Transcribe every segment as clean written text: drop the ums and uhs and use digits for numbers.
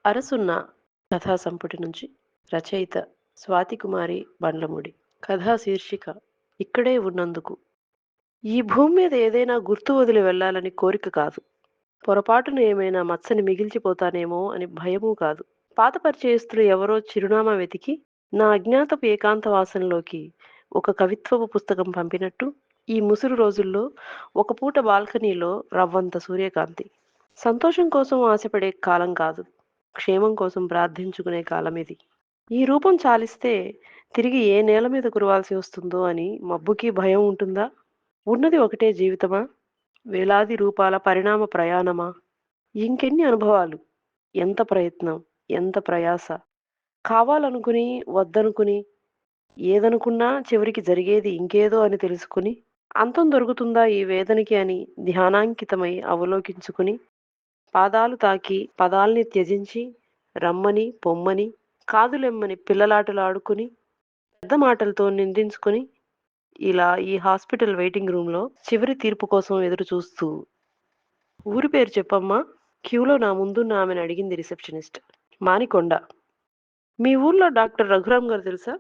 అరసున్న కథా సంపుటి నుంచి రచయిత స్వాతి కుమారి బండ్లమూడి. కథా శీర్షిక ఇక్కడే ఉన్నందుకు. ఈ భూమి మీద ఏదైనా గుర్తు వదిలి వెళ్ళాలని కోరిక కాదు. పొరపాటున ఏమైనా మచ్చని మిగిల్చిపోతానేమో అని భయమూ కాదు. పాత పరిచయస్తులు ఎవరో చిరునామా వెతికి నా అజ్ఞాతపు ఏకాంతవాసంలోకి ఒక కవిత్వపు పుస్తకం పంపినట్టు ఈ ముసురు రోజుల్లో ఒక పూట బాల్కనీలో రవ్వంత సూర్యకాంతి. సంతోషం కోసం ఆశపడే కాలం కాదు. క్షేమం కోసం ప్రార్థించుకునే కాలమిది. ఈ రూపం చాలిస్తే తిరిగి ఏ నేల మీద కురవాల్సి వస్తుందో అని మబ్బుకి భయం ఉంటుందా? ఉన్నది ఒకటే జీవితమా? వేలాది రూపాల పరిణామ ప్రయాణమా? ఇంకెన్ని అనుభవాలు? ఎంత ప్రయత్నం? ఎంత ప్రయాస? కావాలనుకుని, వద్దనుకుని, ఏదనుకున్నా చివరికి జరిగేది ఇంకేదో అని తెలుసుకుని, అంతం దొరుకుతుందా ఈ వేదనకి అని ధ్యానాంకితమై అవలోకించుకుని, పాదాలు తాకి పదాల్ని త్యజించి రమ్మని, పొమ్మని, కాదులెమ్మని పిల్లలాటలాడుకుని, పెద్ద మాటలతో నిందించుకుని, ఇలా ఈ హాస్పిటల్ వెయిటింగ్ రూమ్‌లో చివరి తీర్పు కోసం ఎదురు చూస్తూ ఊరి పేరు చెప్పమ్మా? క్యూలో నా ముందున్న ఆమెను అడిగింది రిసెప్షనిస్ట్. మానికొండ. మీ ఊర్లో డాక్టర్ రఘురామ్ గారు తెలుసా?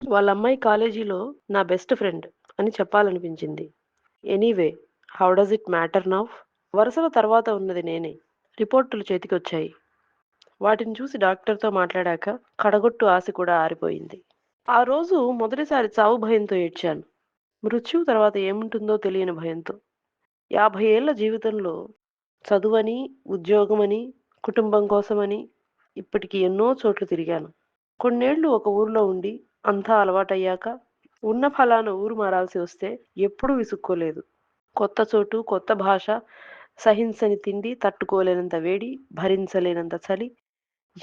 వాళ్ళ అమ్మాయి కాలేజీలో నా బెస్ట్ ఫ్రెండ్ అని చెప్పాలనిపించింది. Anyway, how does it matter now? వరుసలో తర్వాత ఉన్నది నేనే. రిపోర్టులు చేతికొచ్చాయి. వాటిని చూసి డాక్టర్‌తో మాట్లాడాక కడగొట్టు ఆశ కూడా ఆరిపోయింది. ఆ రోజు మొదటిసారి చావు భయంతో ఏడ్చాను. మృత్యువు తర్వాత ఏముంటుందో తెలియని భయంతో. 50 ఏళ్ల జీవితంలో చదువని, ఉద్యోగమని, కుటుంబం కోసమని ఇప్పటికి ఎన్నో చోట్ల తిరిగాను. కొన్నేళ్లు ఒక ఊర్లో ఉండి అంతా అలవాటయ్యాక ఉన్న ఫలానా ఊరు మారాల్సి వస్తే ఎప్పుడూ విసుక్కోలేదు. కొత్త చోటు, కొత్త భాష, సహించని తిండి, తట్టుకోలేనంత వేడి, భరించలేనంత చలి,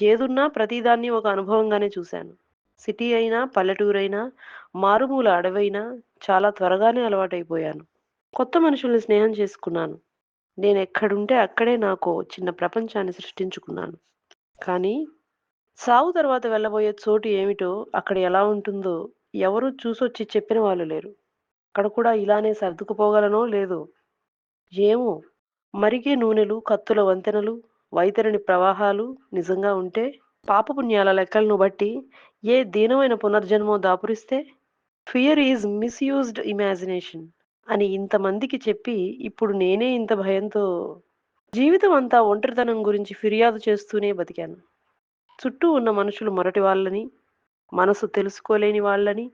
ఏదున్నా ప్రతిదాన్ని ఒక అనుభవంగానే చూశాను. సిటీ అయినా, పల్లెటూరైనా, మారుమూల అడవైనా చాలా త్వరగానే అలవాటైపోయాను. కొత్త మనుషుల్ని స్నేహం చేసుకున్నాను. నేనెక్కడుంటే అక్కడే నాకో చిన్న ప్రపంచాన్ని సృష్టించుకున్నాను. కానీ సావు తర్వాత వెళ్ళబోయే చోటు ఏమిటో, అక్కడ ఎలా ఉంటుందో ఎవరూ చూసొచ్చి చెప్పిన వాళ్ళు లేరు. అక్కడ కూడా ఇలానే సర్దుకుపోగలనో లేదో. ఏమో! మరిగే నూనెలు, కత్తుల వంతెనలు, వైతరిణి ప్రవాహాలు నిజంగా ఉంటే, పాపపుణ్యాల లెక్కలను బట్టి ఏ దీనమైన పునర్జన్మో దాపురిస్తే, ఫియర్ ఈజ్ మిస్‌యూజ్డ్ ఇమాజినేషన్ అని ఇంతమందికి చెప్పి, ఇప్పుడు నేనే ఇంత భయంతో జీవితం అంతా ఒంటరితనం గురించి ఫిర్యాదు చేస్తూనే బతికాను. చుట్టూ ఉన్న మనుషులు మొరటి వాళ్ళని, మనసు తెలుసుకోలేని వాళ్ళని,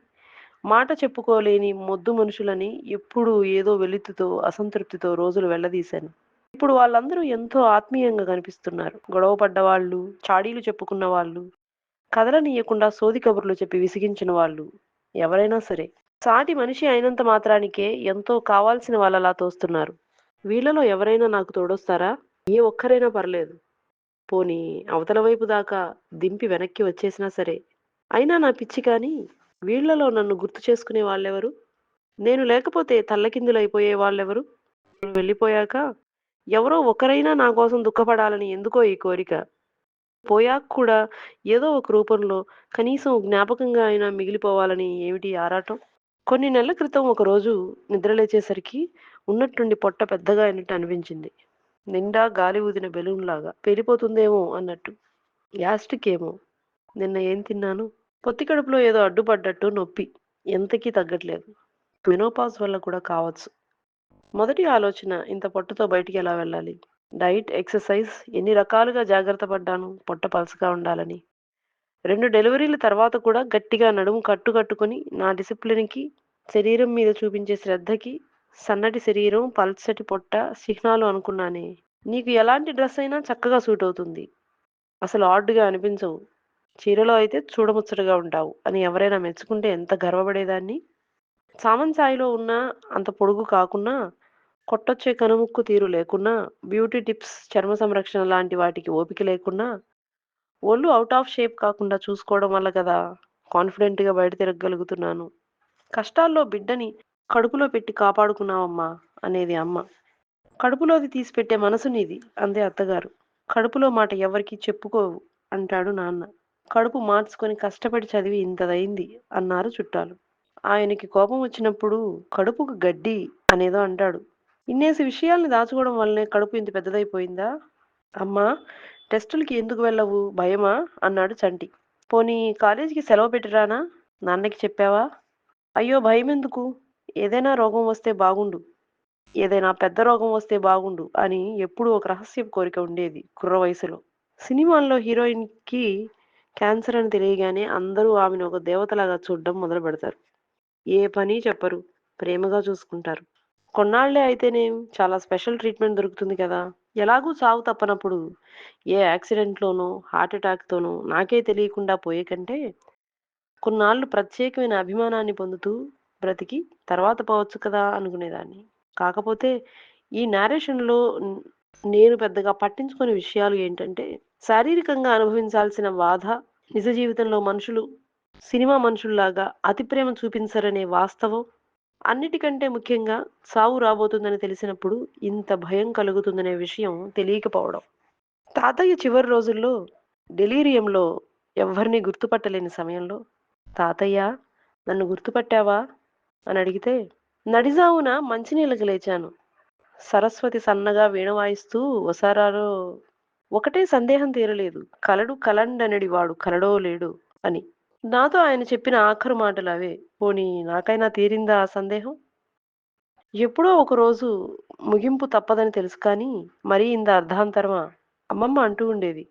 మాట చెప్పుకోలేని మొద్దు మనుషులని ఎప్పుడూ ఏదో వెలితితో, అసంతృప్తితో రోజులు వెళ్లదీశాను. ఇప్పుడు వాళ్ళందరూ ఎంతో ఆత్మీయంగా కనిపిస్తున్నారు. గొడవ పడ్డవాళ్ళు, చాడీలు చెప్పుకున్న వాళ్ళు, కదలనీయకుండా సోది కబుర్లు చెప్పి విసిగించిన వాళ్ళు, ఎవరైనా సరే. సాటి మనిషి అయినంత మాత్రానికే ఎంతో కావాల్సిన వాళ్ళలా తోస్తున్నారు. వీళ్ళలో ఎవరైనా నాకు తోడొస్తారా? ఏ ఒక్కరైనా పర్లేదు. పోనీ అవతల వైపు దాకా దింపి వెనక్కి వచ్చేసినా సరే. అయినా నా పిచ్చి కానీ, వీళ్ళలో నన్ను గుర్తు చేసుకునే వాళ్ళెవరు? నేను లేకపోతే తల్లకిందులైపోయే వాళ్ళెవరు? వెళ్ళిపోయాక ఎవరో ఒకరైనా నా కోసం దుఃఖపడాలని ఎందుకో ఈ కోరిక. పోయాక కూడా ఏదో ఒక రూపంలో కనీసం జ్ఞాపకంగా అయినా మిగిలిపోవాలని ఏమిటి ఆరాటం? కొన్ని నెలల క్రితం ఒకరోజు నిద్రలేచేసరికి ఉన్నట్టుండి పొట్ట పెద్దగా అయినట్టు అనిపించింది. నిండా గాలి ఊదిన బెలూన్‌లాగా పేలిపోతుందేమో అన్నట్టు. గ్యాస్ట్రిక్ ఏమో! నిన్న ఏం తిన్నాను? పొత్తి కడుపులో ఏదో అడ్డుపడ్డట్టు నొప్పి. ఎంతకీ తగ్గట్లేదు. మెనోపాజ్ వల్ల కూడా కావచ్చు. మొదటి ఆలోచన ఇంత పొట్టతో బయటికెలా వెళ్ళాలి? డైట్, ఎక్సర్‌సైజ్ ఎన్ని రకాలుగా జాగ్రత్త పడ్డాను పొట్ట పలసగా ఉండాలని. 2 డెలివరీల తర్వాత కూడా గట్టిగా నడుము కట్టుకొని నా డిసిప్లిన్‌కి, శరీరం మీద చూపించే శ్రద్ధకి సన్నటి శరీరం, పల్చటి పొట్ట చిహ్నాలు అనుకున్నానే. నీకు ఎలాంటి డ్రెస్ అయినా చక్కగా సూట్ అవుతుంది. అసలు ఆడ్‌గా అనిపించవు. చీరలో అయితే చూడముచ్చటగా ఉంటావు అని ఎవరైనా మెచ్చుకుంటే ఎంత గర్వపడేదాన్ని. సామంత్ సాయిలో ఉన్నా అంత పొడుగు కాకున్నా, కొట్టొచ్చే కనుముక్కు తీరు లేకున్నా, బ్యూటీ టిప్స్, చర్మ సంరక్షణ లాంటి వాటికి ఓపిక లేకున్నా, ఒళ్ళు ఔట్ ఆఫ్ షేప్ కాకుండా చూసుకోవడం వల్ల కదా కాన్ఫిడెంట్‌గా బయట తిరగగలుగుతున్నాను. కష్టాల్లో బిడ్డని కడుపులో పెట్టి కాపాడుకున్నావమ్మా అనేది అమ్మ. కడుపులోది తీసిపెట్టే మనసు నీది అందే అత్తగారు. కడుపులో మాట ఎవరికీ చెప్పుకోవు అంటాడు నాన్న. కడుపు మార్చుకొని కష్టపడి చదివి ఇంతదయింది అన్నారు చుట్టాలు. ఆయనకి కోపం వచ్చినప్పుడు కడుపుకు గడ్డి అనేదో అంటాడు. ఇన్నేసి విషయాల్ని దాచుకోవడం వల్లనే కడుపు ఇంత పెద్దదైపోయిందా? అమ్మా! టెస్టులకి ఎందుకు వెళ్ళవు? భయమా? అన్నాడు చంటి. పోనీ కాలేజీకి సెలవు పెట్టి రానా? నాన్నకి చెప్పావా? అయ్యో! భయమెందుకు? ఏదైనా రోగం వస్తే బాగుండు. ఏదైనా పెద్ద రోగం వస్తే బాగుండు అని ఎప్పుడూ ఒక రహస్యపు కోరిక ఉండేది కుర్ర వయసులో. సినిమాల్లో హీరోయిన్‌కి క్యాన్సర్ అని తెలియగానే అందరూ ఆమెను ఒక దేవతలాగా చూడడం మొదలుపెడతారు. ఏ పని చెప్పరు. ప్రేమగా చూసుకుంటారు. కొన్నాళ్ళే అయితేనేం చాలా స్పెషల్ ట్రీట్‌మెంట్ దొరుకుతుంది కదా! ఎలాగూ చావు తప్పనప్పుడు ఏ యాక్సిడెంట్‌లోనో, హార్ట్ అటాక్‌తోనో నాకే తెలియకుండా పోయే కంటే, కొన్నాళ్ళు ప్రత్యేకమైన అభిమానాన్ని పొందుతూ బ్రతికి తర్వాత పోవచ్చు కదా అనుకునేదాన్ని. కాకపోతే ఈ నేరేషన్‌లో నేను పెద్దగా పట్టించుకోని విషయాలు ఏంటంటే, శారీరకంగా అనుభవించాల్సిన బాధ, నిజ జీవితంలో మనుషులు సినిమా మనుషుల్లాగా అతి ప్రేమ చూపించరనే వాస్తవం, అన్నిటికంటే ముఖ్యంగా సావు రాబోతుందని తెలిసినప్పుడు ఇంత భయం కలుగుతుందనే విషయం తెలియకపోవడం. తాతయ్య చివరి రోజుల్లో డెలీరియంలో ఎవ్వరిని గుర్తుపట్టలేని సమయంలో, "తాతయ్య నన్ను గుర్తుపట్టావా?" అని అడిగితే, నడిజావున మంచినీళ్ళకి లేచాను. సరస్వతి సన్నగా వీణ వాయిస్తూ వసారాలో ఒకటే సందేహం తీరలేదు. కలడు కలండనడి వాడు కలడో లేడో అని. నాతో ఆయన చెప్పిన ఆఖరు మాటలవే. పోనీ నాకైనా తీరిందా ఆ సందేహం? ఎప్పుడో ఒకరోజు ముగింపు తప్పదని తెలుసు కానీ, మరీ ఇంత అర్ధాంతరమా? అమ్మమ్మ అంటూ ఉండేది.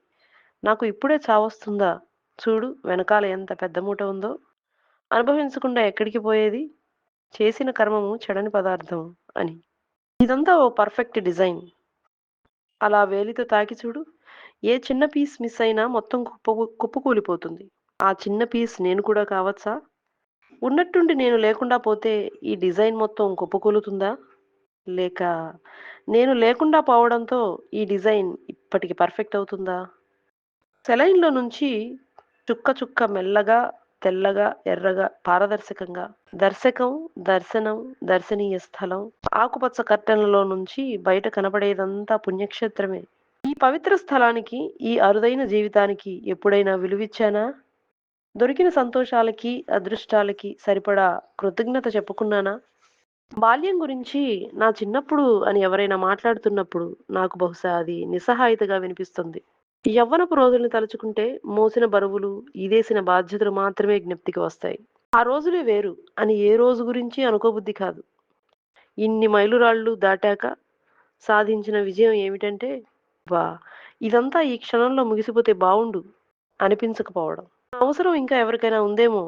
నాకు ఇప్పుడే చావొస్తుందా? చూడు వెనకాల ఎంత పెద్ద మూట ఉందో. అనుభవించకుండా ఎక్కడికి పోయేది? చేసిన కర్మము చెడని పదార్థం అని. ఇదంతా ఓ పర్ఫెక్ట్ డిజైన్. అలా వేలితో తాకి చూడు. ఏ చిన్న పీస్ మిస్ అయినా మొత్తం కుప్పకూలిపోతుంది. ఆ చిన్న పీస్ నేను కూడా కావచ్చా? ఉన్నట్టుండి నేను లేకుండా పోతే ఈ డిజైన్ మొత్తం కుప్పకూలుతుందా? లేక నేను లేకుండా పోవడంతో ఈ డిజైన్ ఇప్పటికి పర్ఫెక్ట్ అవుతుందా? సెలైన్‌లో నుంచి చుక్క చుక్క మెల్లగా, తెల్లగా, ఎర్రగా, పారదర్శకంగా దర్శకం, దర్శనం, దర్శనీయ స్థలం, ఆకుపచ్చ కర్టెన్‌లలో నుంచి బయట కనపడేదంతా పుణ్యక్షేత్రమే. ఈ పవిత్ర స్థలానికి, ఈ అరుదైన జీవితానికి ఎప్పుడైనా విలువిచ్చానా? దొరికిన సంతోషాలకి, అదృష్టాలకి సరిపడా కృతజ్ఞత చెప్పుకున్నానా? బాల్యం గురించి నా చిన్నప్పుడు అని ఎవరైనా మాట్లాడుతున్నప్పుడు నాకు బహుశా అది నిస్సహాయతగా వినిపిస్తుంది. యవ్వనపు రోజుల్ని తలుచుకుంటే మోసిన బరువులు, ఈదేసిన బాధ్యతలు మాత్రమే జ్ఞప్తికి వస్తాయి. ఆ రోజులే వేరు అని ఏ రోజు గురించి అనుకోబుద్ధి కాదు. ఇన్ని మైలురాళ్ళు దాటాక సాధించిన విజయం ఏమిటంటే, అబ్బా! ఇదంతా ఈ క్షణంలో ముగిసిపోతే బావుండు అనిపించకపోవడం. అవసరం ఇంకా ఎవరికైనా ఉందేమో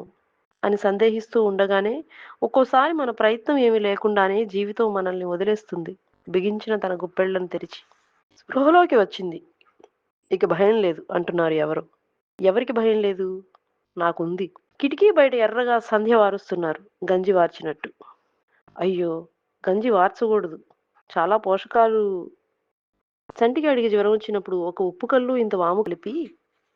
అని సందేహిస్తూ ఉండగానే, ఒక్కోసారి మన ప్రయత్నం ఏమీ లేకుండానే జీవితం మనల్ని వదిలేస్తుంది. బిగించిన తన గుప్పెళ్ళను తెరిచి. స్పృహలోకి వచ్చింది. ఇక భయం లేదు అంటున్నారు ఎవరో. ఎవరికి భయం లేదు? నాకుంది. కిటికీ బయట ఎర్రగా సంధ్య వారుస్తున్నారు. గంజి వార్చినట్టు. అయ్యో! గంజి వార్చకూడదు. చాలా పోషకాలు చంటిగాడికి జ్వరం వచ్చినప్పుడు ఒక ఉప్పు కల్లు, ఇంత వాము కలిపి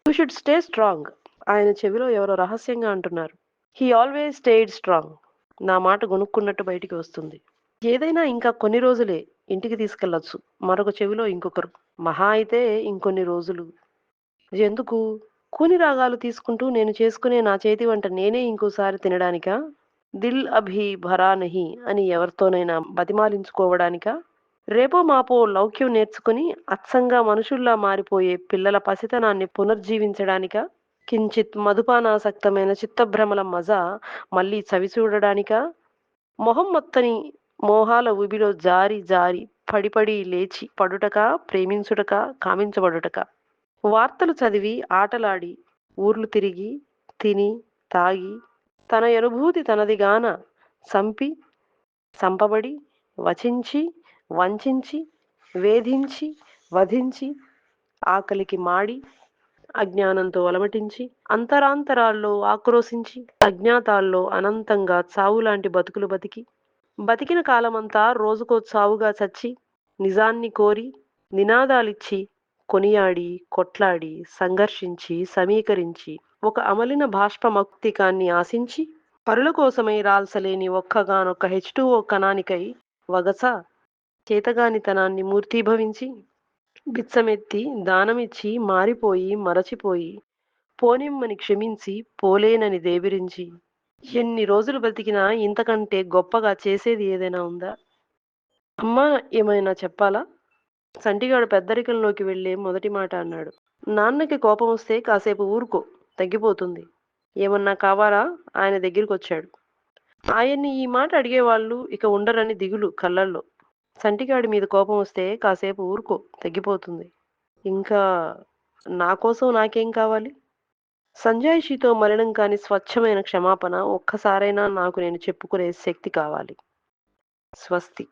యూ షుడ్ స్టే స్ట్రాంగ్. ఆయన చెవిలో ఎవరో రహస్యంగా అంటున్నారు. He always stayed strong. నా మాట గొణుక్కున్నట్టు బయటికి వస్తుంది. ఏదైనా ఇంకా కొన్ని రోజులే. ఇంటికి తీసుకెళ్ళొచ్చు. మరొక చెవిలో ఇంకొకరు. మహా అయితే ఇంకొన్ని రోజులు. ఎందుకు? కూని రాగాలు తీసుకుంటూ నేను చేసుకునే నా చేతి వంట నేనే ఇంకోసారి తినడానికా? దిల్ అభి భరా నహీ అని ఎవరితోనైనా బతిమాలించుకోవడానికా? రేపో మాపో లౌక్యం నేర్చుకుని అచ్చంగా మనుషుల్లా మారిపోయే పిల్లల పసితనాన్ని పునర్జీవించడానికా? కించిత్ మదుపానాసక్తమైన చిత్తభ్రమల మజ మళ్ళీ చవిచూడడానికా? మొహం మొత్తని మోహాల ఊబిలో జారి జారి పడి పడి లేచి పడుటకా? ప్రేమించుటకా? కామించబడుటకా? వార్తలు చదివి, ఆటలాడి, ఊర్లు తిరిగి, తిని, తాగి, తన అనుభూతి తనదిగాన సంపి, సంపబడి, వచించి, వంచించి, వేధించి, వధించి, ఆకలికి మాడి, అజ్ఞానంతో అలమటించి, అంతరాంతరాల్లో ఆక్రోశించి, అజ్ఞాతాల్లో అనంతంగా చావులాంటి బతుకులు బతికి, బతికిన కాలమంతా రోజుకో చావుగా చచ్చి, నిజాన్ని కోరి, నినాదాలిచ్చి, కొనియాడి, కొట్లాడి, సంఘర్షించి, సమీకరించి, ఒక అమలిన బాష్పమౌక్తికాన్ని ఆశించి, పరుల కోసమై రాల్సలేని ఒక్కగానొక్క హెచ్2ఓ కణానికై వగస చేతగానితనాన్ని మూర్తీభవించి, బిచ్చమెత్తి, దానమిచ్చి, మారిపోయి, మరచిపోయి, పోనిమ్మని క్షమించి, పోలేనని దేవిరించి, ఎన్ని రోజులు బతికినా ఇంతకంటే గొప్పగా చేసేది ఏదైనా ఉందా? అమ్మా ఏమైనా చెప్పాలా? సంటిగాడు పెద్దరికంలోకి వెళ్ళే మొదటి మాట అన్నాడు. నాన్నకి కోపమొస్తే కాసేపు ఊరుకో, తగ్గిపోతుంది. ఏమన్నా కావాలా? ఆయన దగ్గరికొచ్చాడు. ఆయన్ని ఈ మాట అడిగేవాళ్ళు ఇక ఉండరని దిగులు కళ్ళల్లో. సంటిగాడి మీద కోపమొస్తే కాసేపు ఊరుకో, తగ్గిపోతుంది. ఇంకా నా కోసం నాకేం కావాలి? సంజాయిషీతో మలినం కాని స్వచ్ఛమైన క్షమాపణ ఒక్కసారైనా నాకు నేను చెప్పుకునే శక్తి కావాలి. స్వస్తి.